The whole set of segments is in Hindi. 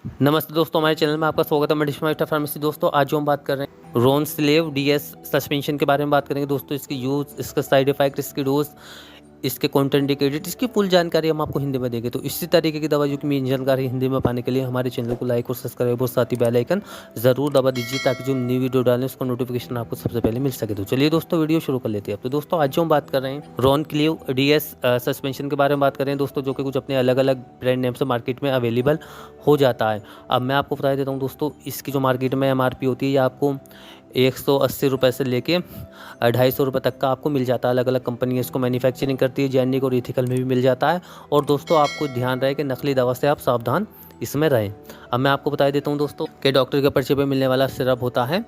नमस्ते दोस्तों, हमारे चैनल में आपका स्वागत है। मेडिसिन फार्मेसी दोस्तों, आज जो हम बात कर रहे हैं रोनस्लेव डीएस सस्पेंशन के बारे में बात करेंगे दोस्तों। इसकी यूज़, इसका साइड इफेक्ट, इसकी डोज, इसके कॉन्ट्राइंडिकेटेड, इसकी फुल जानकारी हम आपको हिंदी में देंगे। तो इसी तरीके की दवाइयों की मेन जानकारी हिंदी में पाने के लिए हमारे चैनल को लाइक और सब्सक्राइब और साथ ही बेल आइकन ज़रूर दबा दीजिए, ताकि जो न्यू वीडियो डालें उसका नोटिफिकेशन आपको सबसे पहले मिल सके। तो चलिए दोस्तों, वीडियो शुरू कर लेते हैं। तो दोस्तों, आज जो हम बात कर रहे हैं रोनक्लीव डीएस सस्पेंशन के बारे में बात कर रहे हैं दोस्तों, जो कि कुछ अपने अलग अलग ब्रांड नेम से मार्केट में अवेलेबल हो जाता है। अब मैं आपको बता देता हूँ दोस्तों, इसकी जो मार्केट में एमआरपी होती है ये आपको 180 रुपये से लेके 250 रुपये तक का आपको मिल जाता है। अलग अलग कंपनी इसको मैन्युफैक्चरिंग करती है, जेनेरिक और एथिकल में भी मिल जाता है। और दोस्तों, आपको ध्यान रहे कि नकली दवा से आप सावधान इसमें रहें। अब मैं आपको बता देता हूँ दोस्तों कि डॉक्टर के पर्चे पे मिलने वाला सिरप होता है।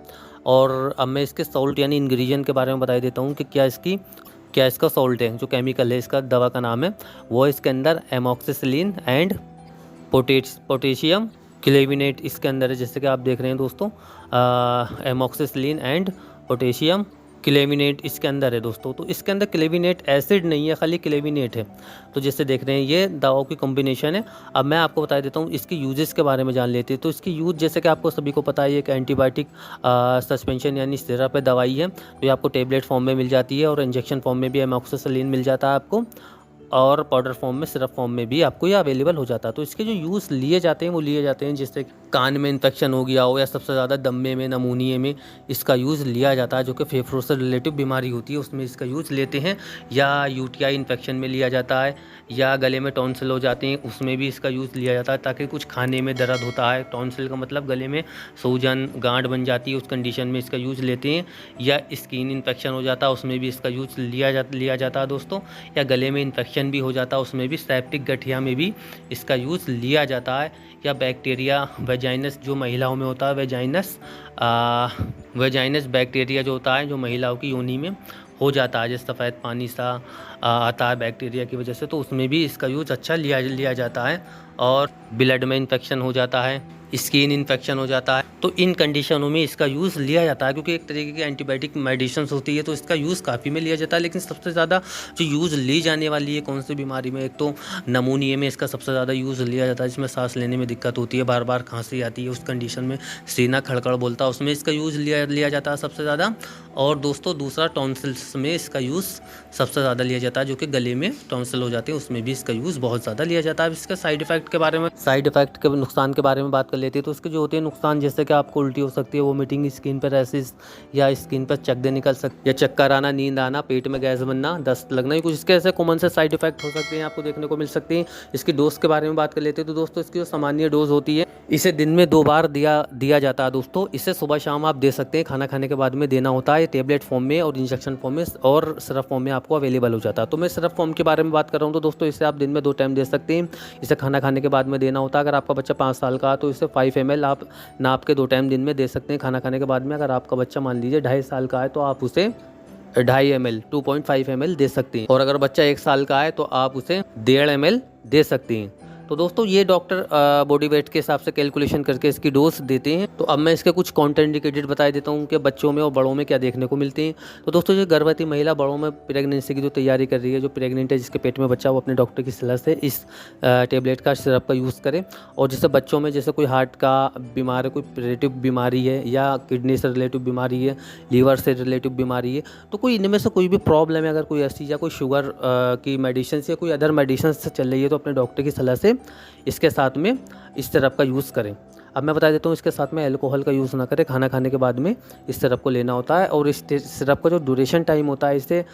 और अब मैं इसके सॉल्ट यानी इंग्रेडिएंट के बारे में बता देता हूँ कि क्या इसका सॉल्ट है, जो केमिकल है इसका दवा का नाम है, वो इसके अंदर एमॉक्सिसिलिन एंड पोटेशियम क्लेविनेट इसके अंदर है। जैसे कि आप देख रहे हैं दोस्तों, एमॉक्सिसिलिन एंड पोटेशियम क्लेविनेट इसके अंदर है दोस्तों। तो इसके अंदर क्लेविनेट एसिड नहीं है, खाली क्लेविनेट है। तो जैसे देख रहे हैं, ये दवाओं की कॉम्बिनेशन है। अब मैं आपको बता देता हूँ इसकी यूजेस के बारे में जान लेते हैं। तो इसकी यूज, जैसे कि आपको सभी को पता है, एक एंटीबायोटिक सस्पेंशन यानी सिरप है, दवाई है। तो ये आपको टेबलेट फॉर्म में मिल जाती है और इंजेक्शन फॉर्म में भी एमॉक्सिसिलिन मिल जाता है आपको, और पाउडर फॉर्म में, सिरप फॉर्म में भी आपको ये अवेलेबल हो जाता है। तो इसके जो यूज़ लिए जाते हैं वो लिए जाते हैं, जैसे कान में इन्फेक्शन हो गया हो या सबसे ज़्यादा दम्मे में, नमूनिए में इसका यूज़ लिया जाता है, जो कि फेफड़ों से रिलेटिव बीमारी होती है उसमें इसका यूज़ लेते हैं। या यूटीआई इन्फेक्शन में लिया जाता है, या गले में टॉन्सिल हो जाते हैं उसमें भी इसका यूज़ लिया जाता है, ताकि कुछ खाने में दर्द होता है। टॉन्सिल का मतलब गले में सूजन, गांठ बन जाती है, उस कंडीशन में इसका यूज़ लेते हैं। या स्किन इन्फेक्शन हो जाता है उसमें भी इसका यूज़ लिया जाता है दोस्तों। या गले में इन्फेक्शन भी हो जाता है उसमें भी, सेप्टिक गठिया में भी इसका यूज़ लिया जाता है। या बैक्टीरिया वेजाइनस जो महिलाओं में होता है, वेजाइनस बैक्टीरिया जो होता है, जो महिलाओं की योनि में हो जाता है, जैसे सफ़ेद पानी सा आता है बैक्टीरिया की वजह से, तो उसमें भी इसका यूज़ अच्छा लिया जाता है। और ब्लड में इन्फेक्शन हो जाता है, स्किन इन्फेक्शन हो जाता है, तो इन कंडीशनों में इसका यूज़ लिया जाता है, क्योंकि एक तरीके की एंटीबायोटिक मेडिसिन होती है, तो इसका यूज़ काफ़ी में लिया जाता है। लेकिन सबसे ज़्यादा जो यूज़ ली जाने वाली है कौन सी बीमारी में, एक तो नमूनिए में इसका सबसे ज़्यादा यूज़ लिया जाता है, जिसमें सांस लेने में दिक्कत होती है, बार बार खांसी आती है, उस कंडीशन में सीना खड़खड़ बोलता है, उसमें इसका यूज़ लिया जाता है सबसे ज़्यादा। और दोस्तों, दूसरा टॉन्सिल्स में इसका यूज़ सबसे ज़्यादा लिया जाता है, जो कि गले में टॉन्सिल हो जाते हैं उसमें भी इसका यूज़ बहुत ज़्यादा लिया जाता है। इसके साइड इफेक्ट के नुकसान के बारे में बात कर लेते हैं। तो इसके जो होते हैं नुकसान, जैसे कि आपको उल्टी हो सकती है, वोमिटिंग, स्किन पर रैशेस या स्किन पर चकदे निकल सकते, या चक्कर आना, नींद आना, पेट में गैस बनना, दस्त लगना, ये कुछ इसके ऐसे कॉमन से साइड इफेक्ट हो सकते हैं, आपको देखने को मिल सकते हैं। इसकी डोज के बारे में बात कर लेते हैं। तो दोस्तों, इसकी जो सामान्य डोज होती है, इसे दिन में 2 बार दिया जाता है दोस्तों। इसे सुबह शाम आप दे सकते हैं, खाना खाने के बाद में देना होता है, टेबलेट फॉर्म में और इंजेक्शन फॉर्म में और सिरप फॉर्म में आपको अवेलेबल हो जाता है। तो मैं सिरप फॉर्म के बारे में बात कर रहा हूँ। तो दोस्तों, इसे आप दिन में 2 टाइम दे सकते हैं। इसे खाना खाने के बाद में देना होता है। अगर आपका बच्चा 5 साल का है तो इसे 5 ml आप नाप के 2 टाइम दिन में दे सकते हैं खाना खाने के बाद में। अगर आपका बच्चा मान लीजिए 2.5 साल का है तो आप उसे 2.5 ml 2.5 ml दे सकते हैं। और अगर बच्चा 1 साल का है तो आप उसे 1.5 ml दे सकते हैं। तो दोस्तों, ये डॉक्टर बॉडी वेट के हिसाब से कैलकुलेशन करके इसकी डोज देते हैं। तो अब मैं इसके कुछ कॉन्ट्राइंडिकेटेड बता देता हूँ कि बच्चों में और बड़ों में क्या देखने को मिलते हैं। तो दोस्तों, जो गर्भवती महिला बड़ों में प्रेगनेंसी की जो तैयारी कर रही है, जो प्रेग्नेंट है, जिसके पेट में बच्चा, वो अपने डॉक्टर की सलाह से इस टेबलेट का, सिरप का यूज़ करें। और जैसे बच्चों में जैसे कोई हार्ट का बीमार है, कोई रिलेटिव बीमारी है, या किडनी से रिलेटिव बीमारी है, लीवर से रिलेटिव बीमारी है, तो कोई इनमें से कोई भी प्रॉब्लम है, अगर कोई ऐसी, या कोई शुगर की मेडिसिन या कोई अदर मेडिसिन से चल रही है, तो अपने डॉक्टर की सलाह से इसके साथ में इस सिरप का यूज़ करें। अब मैं बता देता हूँ, इसके साथ में अल्कोहल का यूज़ ना करें। खाना खाने के बाद में इस सिरप को लेना होता है। और इस सिरप का जो ड्यूरेशन टाइम होता है, इसे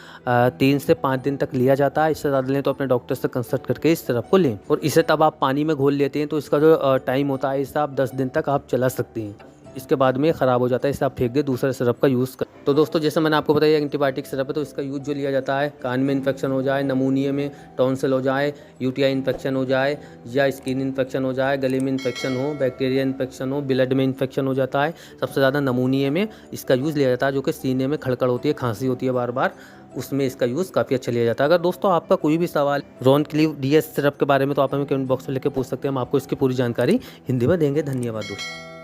3 से 5 दिन तक लिया जाता है। इससे ज़्यादा लें तो अपने डॉक्टर से कंसल्ट करके इस सिरप को लें। और इसे तब आप पानी में घोल लेते हैं, तो इसका जो टाइम होता है, इसे आप 10 दिन तक आप चला सकते हैं। इसके बाद में ख़राब हो जाता है, इसे आप फेंक दें, दूसरे सिरप का यूज़ कर। तो दोस्तों, जैसे मैंने आपको बताया, एंटीबायोटिक सिरप है, तो इसका यूज़ जो लिया जाता है, कान में इन्फेक्शन हो जाए, नमूनिए में टॉन्सिल हो जाए, यूटीआई इन्फेक्शन हो जाए, या स्किन इन्फेक्शन हो जाए, गले में इन्फेक्शन हो, बैक्टीरिया इन्फेक्शन हो, ब्लड में इन्फेक्शन हो जाता है, सबसे ज़्यादा नमूनिए में इसका यूज़ लिया जाता है, जो कि सीने में खड़खड़ होती है, खांसी होती है बार बार, उसमें इसका यूज़ काफ़ी अच्छा लिया जाता है। अगर दोस्तों आपका कोई भी सवाल रोनक्लीव डीएस सिरप के बारे में, तो आप हमें कमेंट बॉक्स में लिख के पूछ सकते हैं। हम आपको इसकी पूरी जानकारी हिंदी में देंगे। धन्यवाद दोस्तों।